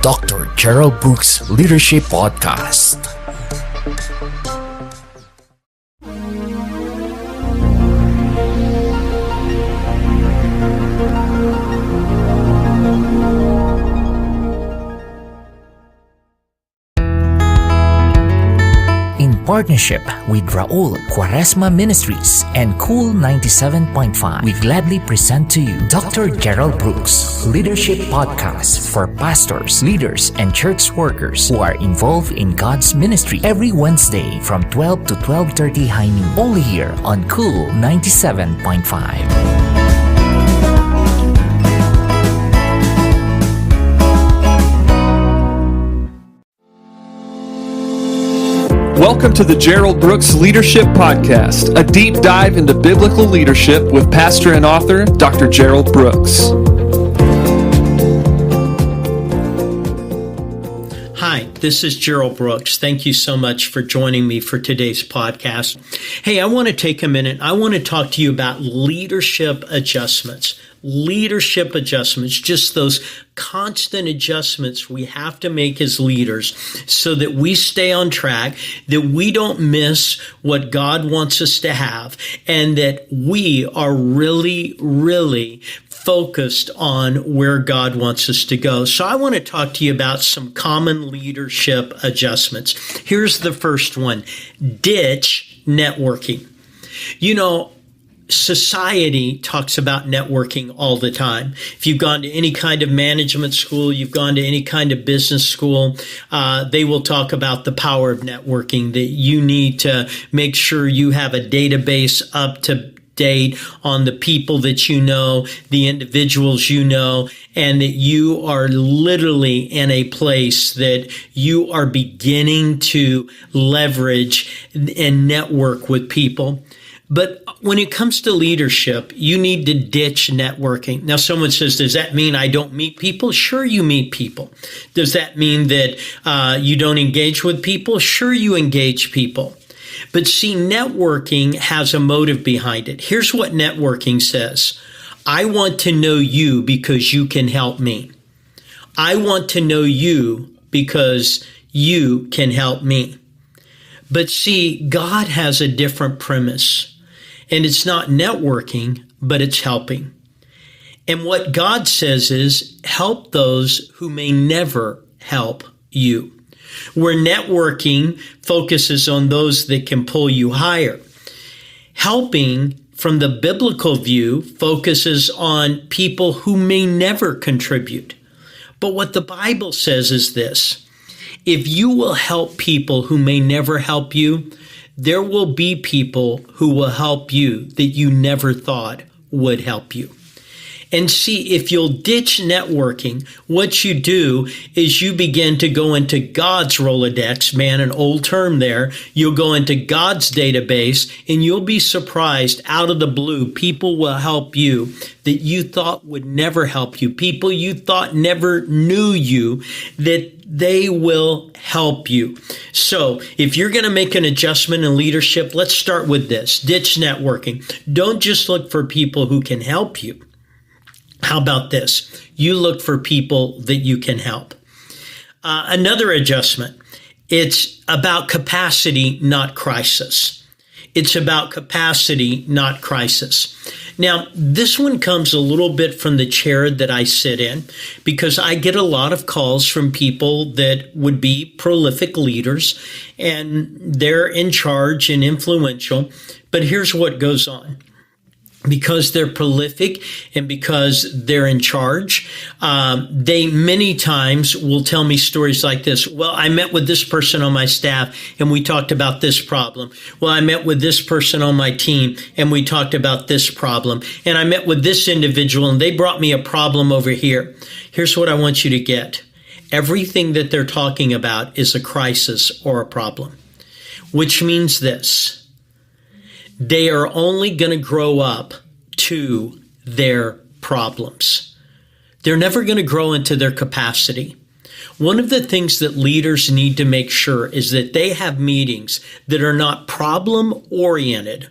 Dr. Gerald Brooks Leadership Podcast. In partnership with Raul Quaresma Ministries and Cool 97.5, we gladly present to you Dr. Gerald Brooks Leadership Podcast for pastors, leaders, and church workers who are involved in God's ministry every Wednesday from 12 to 12:30 high noon, only here on Cool 97.5. Welcome to the Gerald Brooks Leadership Podcast, a deep dive into biblical leadership with pastor and author Dr. Gerald Brooks. Hi, this is Gerald Brooks. Thank you so much for joining me for today's podcast. Hey, I want to take a minute. I want to talk to you about leadership adjustments. Leadership adjustments, just those constant adjustments we have to make as leaders so that we stay on track, that we don't miss what God wants us to have, and that we are really focused on where God wants us to go. So I want to talk to you about some common leadership adjustments. Here's the first one: ditch networking. You know, society talks about networking all the time. If you've gone to any kind of management school, you've gone to any kind of business school, they will talk about the power of networking, that you need to make sure you have a database up to date on the people that you know, the individuals you know, and that you are literally in a place that you are beginning to leverage and network with people. But when it comes to leadership, you need to ditch networking. Now, someone says, does that mean I don't meet people? Sure, you meet people. Does that mean that you don't engage with people? Sure, you engage people. But see, networking has a motive behind it. Here's what networking says: I want to know you because you can help me. I want to know you because you can help me. But see, God has a different premise. And it's not networking, but it's helping. And what God says is, help those who may never help you. Where networking focuses on those that can pull you higher. Helping, from the biblical view, focuses on people who may never contribute. But what the Bible says is this: if you will help people who may never help you, there will be people who will help you that you never thought would help you. And see, if you'll ditch networking, what you do is you begin to go into God's Rolodex, man, an old term there. You'll go into God's database, and you'll be surprised out of the blue. People will help you that you thought would never help you. People you thought never knew you, that they will help you. So if you're going to make an adjustment in leadership, let's start with this: ditch networking. Don't just look for people who can help you. How about this? You look for people that you can help. Another adjustment: it's about capacity, not crisis. It's about capacity, not crisis. Now, this one comes a little bit from the chair that I sit in, because I get a lot of calls from people that would be prolific leaders, and they're in charge and influential. But here's what goes on. Because they're prolific and because they're in charge, they many times will tell me stories like this. Well, I met with this person on my staff and we talked about this problem. Well, I met with this person on my team and we talked about this problem. And I met with this individual and they brought me a problem over here. Here's what I want you to get. Everything that they're talking about is a crisis or a problem, which means this: they are only going to grow up to their problems. They're never going to grow into their capacity. One of the things that leaders need to make sure is that they have meetings that are not problem-oriented,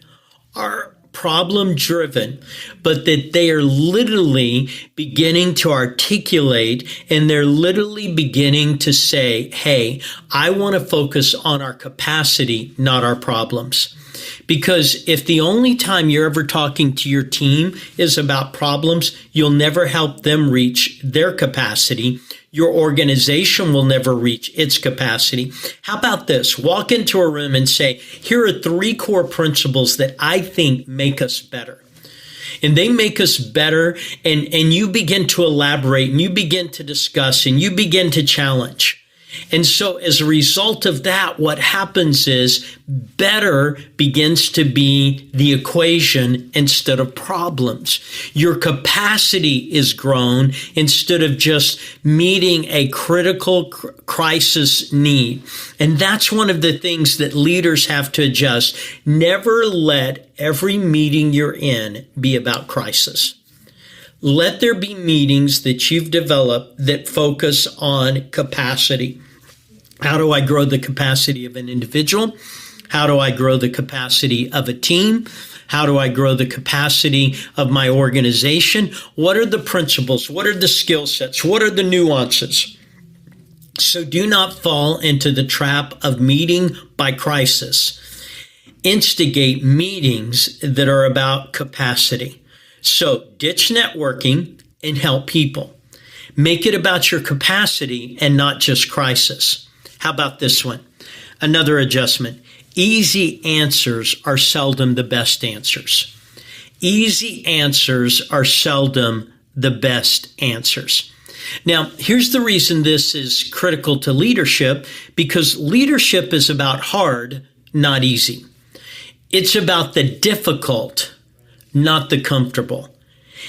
are problem driven, but that they are literally beginning to articulate and they're literally beginning to say, hey, I want to focus on our capacity, not our problems. Because if the only time you're ever talking to your team is about problems, you'll never help them reach their capacity. Your organization will never reach its capacity. How about this? Walk into a room and say, here are 3 core principles that I think make us better. And they make us better, and you begin to elaborate, and you begin to discuss, and you begin to challenge. And so as a result of that, what happens is better begins to be the equation instead of problems. Your capacity is grown instead of just meeting a critical crisis need. And that's one of the things that leaders have to adjust. Never let every meeting you're in be about crisis. Let there be meetings that you've developed that focus on capacity. How do I grow the capacity of an individual? How do I grow the capacity of a team? How do I grow the capacity of my organization? What are the principles? What are the skill sets? What are the nuances? So do not fall into the trap of meeting by crisis. Instigate meetings that are about capacity. So ditch networking and help people. Make it about your capacity and not just crisis. How about this one? Another adjustment. Easy answers are seldom the best answers. Easy answers are seldom the best answers. Now, here's the reason this is critical to leadership, because leadership is about hard, not easy. It's about the difficult, not the comfortable.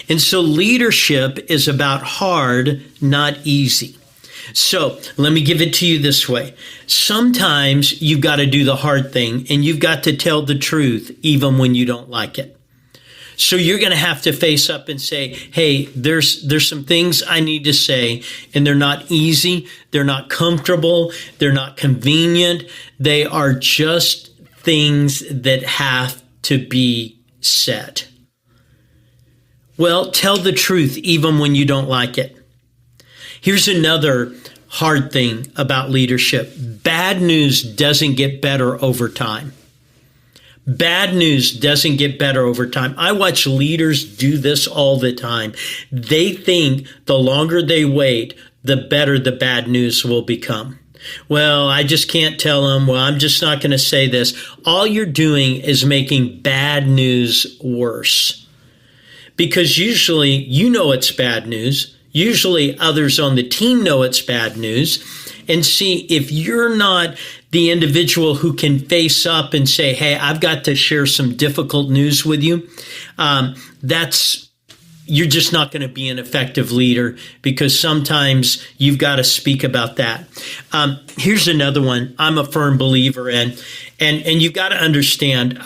And so leadership is about hard, not easy. So let me give it to you this way. Sometimes you've got to do the hard thing and you've got to tell the truth even when you don't like it. So you're going to have to face up and say, hey, there's some things I need to say, and they're not easy. They're not comfortable. They're not convenient. They are just things that have to be said. Well, tell the truth even when you don't like it. Here's another hard thing about leadership. Bad news doesn't get better over time. Bad news doesn't get better over time. I watch leaders do this all the time. They think the longer they wait, the better the bad news will become. Well, I just can't tell them. Well, I'm just not going to say this. All you're doing is making bad news worse. Because usually you know it's bad news. Usually others on the team know it's bad news. And see, if you're not the individual who can face up and say, hey, I've got to share some difficult news with you, you're just not going to be an effective leader, because sometimes you've got to speak about that. Here's another one I'm a firm believer in, and you've got to understand,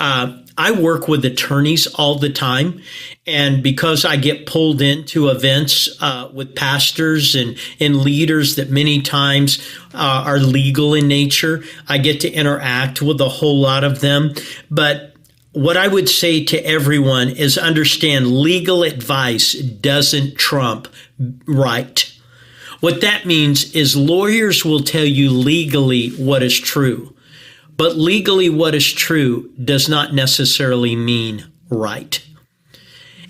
I work with attorneys all the time, and because I get pulled into events with pastors and leaders that many times are legal in nature, I get to interact with a whole lot of them. But what I would say to everyone is understand legal advice doesn't trump right. What that means is lawyers will tell you legally what is true. But legally, what is true does not necessarily mean right.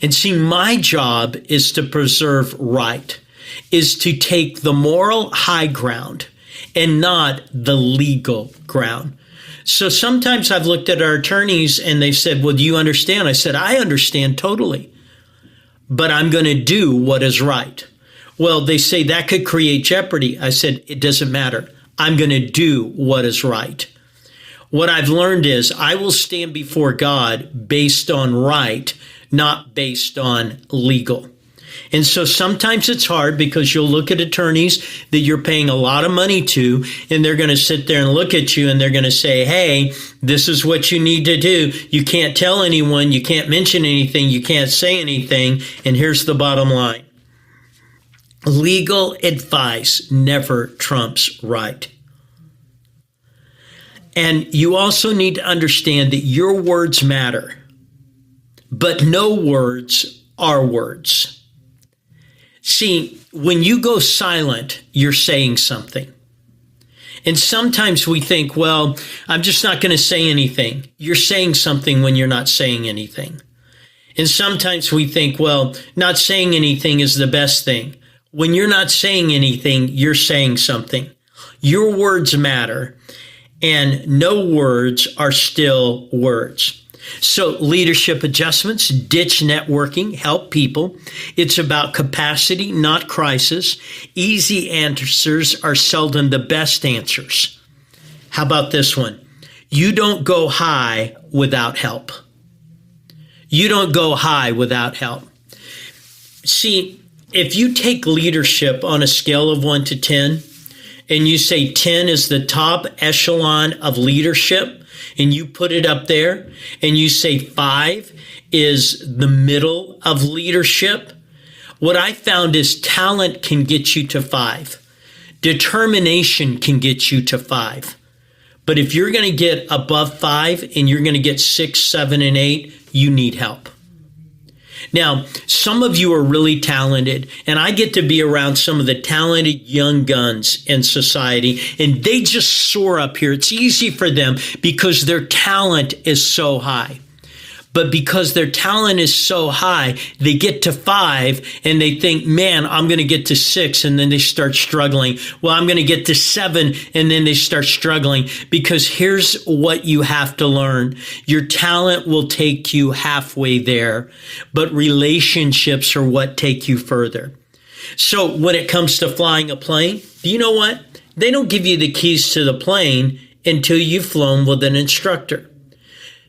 And see, my job is to preserve right, is to take the moral high ground and not the legal ground. So sometimes I've looked at our attorneys and they said, well, do you understand? I said, I understand totally, but I'm going to do what is right. Well, they say that could create jeopardy. I said, it doesn't matter. I'm going to do what is right. What I've learned is I will stand before God based on right, not based on legal. And so sometimes it's hard because you'll look at attorneys that you're paying a lot of money to, and they're going to sit there and look at you and they're going to say, hey, this is what you need to do. You can't tell anyone, you can't mention anything, you can't say anything. And here's the bottom line. Legal advice never trumps right. And you also need to understand that your words matter. but no words are words. See, when you go silent, you're saying something. And sometimes we think, well, I'm just not going to say anything. You're saying something when you're not saying anything. And sometimes we think, well, not saying anything is the best thing. When you're not saying anything, you're saying something. Your words matter, and no words are still words. So leadership adjustments, ditch networking, help people. It's about capacity, not crisis. Easy answers are seldom the best answers. How about this one? You don't go high without help. You don't go high without help. See, if you take leadership on a scale of 1 to 10, and you say 10 is the top echelon of leadership, and you put it up there, and you say 5 is the middle of leadership, what I found is talent can get you to 5. Determination can get you to 5. But if you're going to get above 5 and you're going to get 6, 7, and 8, you need help. Now, some of you are really talented, and I get to be around some of the talented young guns in society, and they just soar up here. It's easy for them because their talent is so high. But because their talent is so high, they get to 5 and they think, man, I'm going to get to 6, and then they start struggling. Well, I'm going to get to 7, and then they start struggling, because here's what you have to learn. Your talent will take you halfway there, but relationships are what take you further. So when it comes to flying a plane, do you know what? They don't give you the keys to the plane until you've flown with an instructor.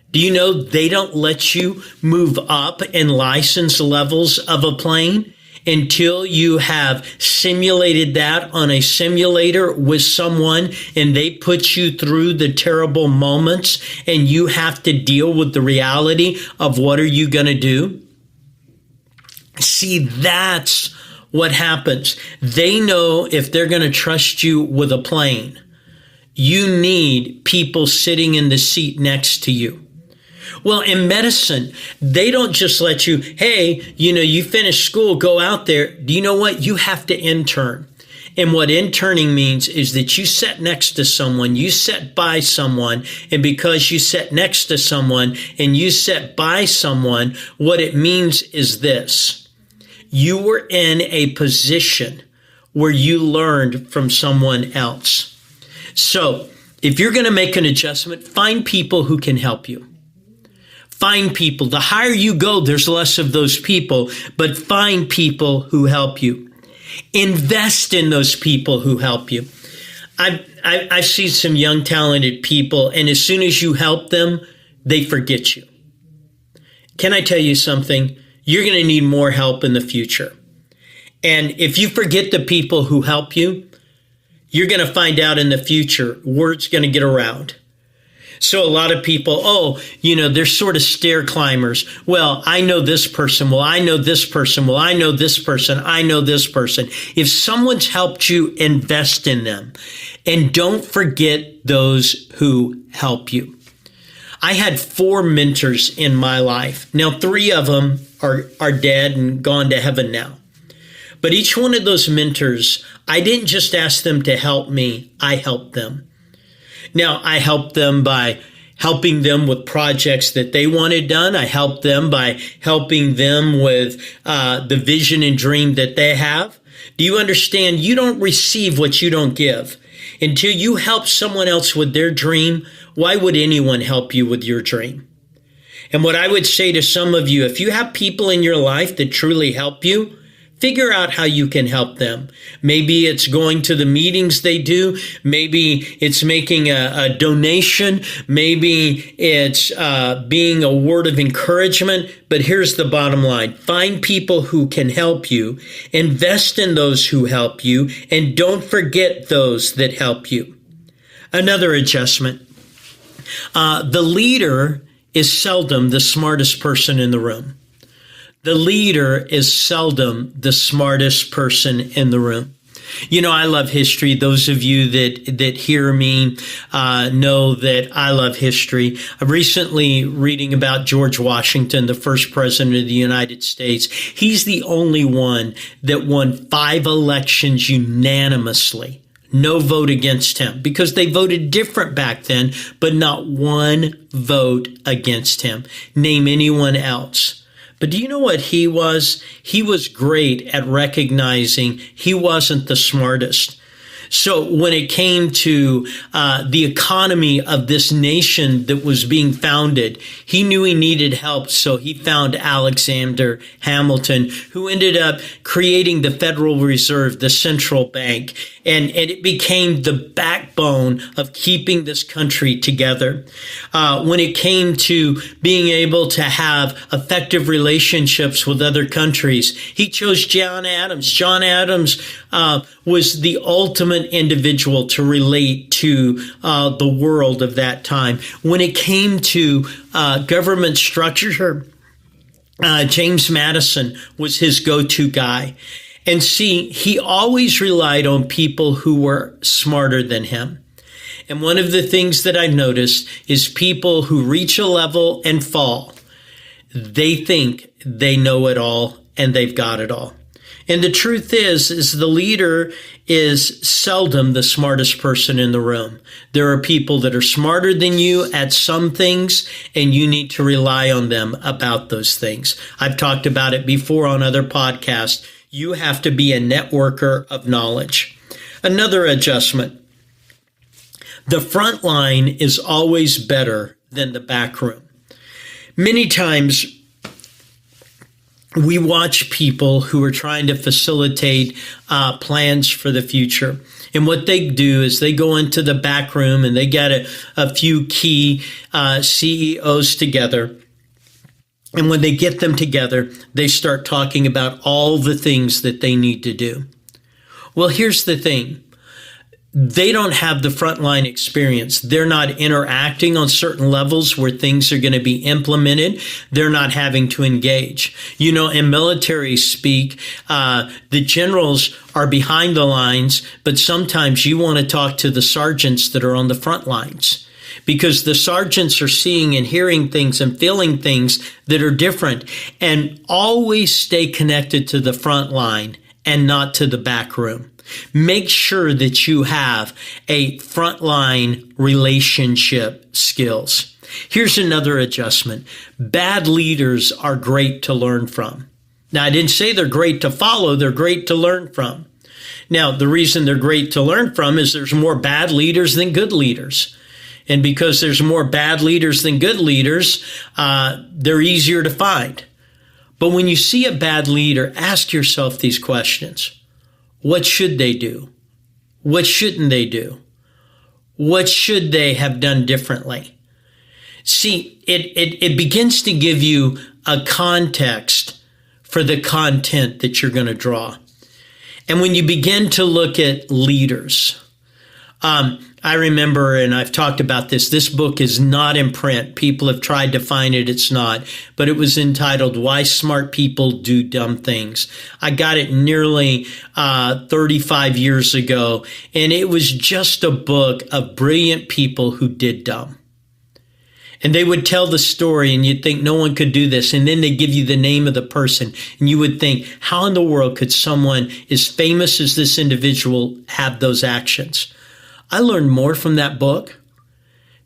Do you know they don't let you move up in license levels of a plane until you have simulated that on a simulator with someone, and they put you through the terrible moments and you have to deal with the reality of what are you going to do? See, that's what happens. They know if they're going to trust you with a plane, you need people sitting in the seat next to you. Well, in medicine, they don't just let you, hey, you finish school, go out there. Do you know what? You have to intern. And what interning means is that you sit next to someone, you sit by someone, and because you sit next to someone and you sit by someone, what it means is this. You were in a position where you learned from someone else. So if you're going to make an adjustment, find people who can help you. Find people. The higher you go, there's less of those people, but find people who help you. Invest in those people who help you. I've seen some young, talented people, and as soon as you help them, they forget you. Can I tell you something? You're going to need more help in the future. And if you forget the people who help you, you're going to find out in the future, word's going to get around. So a lot of people, they're sort of stair climbers. Well, I know this person. Well, I know this person. Well, I know this person. I know this person. If someone's helped you, invest in them. And don't forget those who help you. I had 4 mentors in my life. Now, 3 of them are dead and gone to heaven now. But each one of those mentors, I didn't just ask them to help me. I helped them. Now, I helped them by helping them with projects that they wanted done. I helped them by helping them with the vision and dream that they have. Do you understand? You don't receive what you don't give. Until you help someone else with their dream, why would anyone help you with your dream? And what I would say to some of you, if you have people in your life that truly help you, figure out how you can help them. Maybe it's going to the meetings they do. Maybe it's making a donation. Maybe it's being a word of encouragement. But here's the bottom line. Find people who can help you. Invest in those who help you. And don't forget those that help you. Another adjustment. The leader is seldom the smartest person in the room. The leader is seldom the smartest person in the room. I love history. Those of you that hear me know that I love history. I'm recently reading about George Washington, the first president of the United States. He's the only one that won 5 elections unanimously. No vote against him, because they voted different back then, but not one vote against him. Name anyone else. But do you know what he was? He was great at recognizing he wasn't the smartest. So when it came to the economy of this nation that was being founded, he knew he needed help. So he found Alexander Hamilton, who ended up creating the Federal Reserve, the central bank. And it became the backbone of keeping this country together. When it came to being able to have effective relationships with other countries, he chose John Adams. John Adams was the ultimate individual to relate to the world of that time. When it came to government structure, James Madison was his go-to guy. And see, he always relied on people who were smarter than him. And one of the things that I noticed is people who reach a level and fall, they think they know it all and they've got it all. And the truth is the leader is seldom the smartest person in the room. There are people that are smarter than you at some things, and you need to rely on them about those things. I've talked about it before on other podcasts. You have to be a networker of knowledge. Another adjustment. The front line is always better than the back room. Many times we watch people who are trying to facilitate plans for the future. And what they do is they go into the back room and they get a few key CEOs together. And when they get them together, they start talking about all the things that they need to do. Well, here's the thing. They don't have the frontline experience. They're not interacting on certain levels where things are going to be implemented. They're not having to engage. In military speak, the generals are behind the lines, but sometimes you want to talk to the sergeants that are on the front lines, because the sergeants are seeing and hearing things and feeling things that are different. And always stay connected to the front line and not to the back room. Make sure that you have a frontline relationship skills. Here's another adjustment. Bad leaders are great to learn from. Now, I didn't say they're great to follow. They're great to learn from. Now, the reason they're great to learn from is there's more bad leaders than good leaders. And because there's more bad leaders than good leaders, they're easier to find. But when you see a bad leader, ask yourself these questions. What should they do? What shouldn't they do? What should they have done differently? See, it begins to give you a context for the content that you're going to draw. And when you begin to look at leaders, I remember, and I've talked about this book is not in print. People have tried to find it. It's not. But it was entitled, Why Smart People Do Dumb Things. I got it nearly 35 years ago, and it was just a book of brilliant people who did dumb. And they would tell the story, and you'd think no one could do this. And then they give you the name of the person, and you would think, how in the world could someone as famous as this individual have those actions? I learned more from that book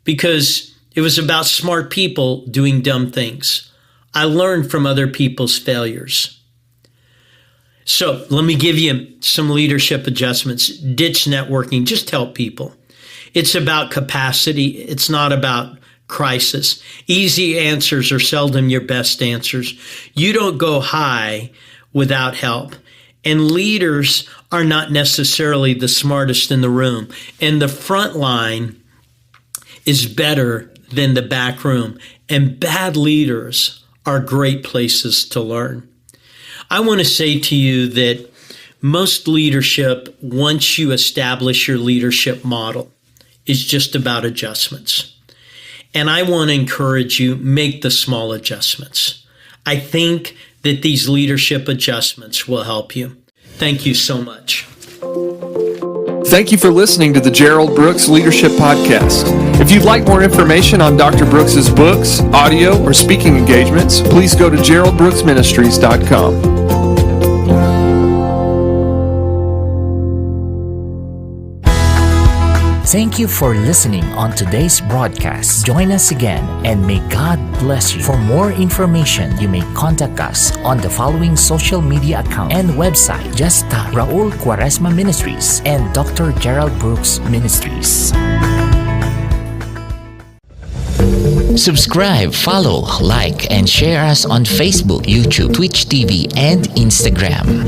because it was about smart people doing dumb things. I learned from other people's failures. So let me give you some leadership adjustments. Ditch networking. Just help people. It's about capacity. It's not about crisis. Easy answers are seldom your best answers. You don't go high without help. And leaders are not necessarily the smartest in the room. And the front line is better than the back room. And bad leaders are great places to learn. I want to say to you that most leadership, once you establish your leadership model, is just about adjustments. And I want to encourage you, make the small adjustments. I think that these leadership adjustments will help you. Thank you so much. Thank you for listening to the Gerald Brooks Leadership Podcast. If you'd like more information on Dr. Brooks's books, audio, or speaking engagements, please go to geraldbrooksministries.com. Thank you for listening on today's broadcast. Join us again and may God bless you. For more information, you may contact us on the following social media account and website. Just tap Raul Quaresma Ministries and Dr. Gerald Brooks Ministries. Subscribe, follow, like, and share us on Facebook, YouTube, Twitch TV, and Instagram.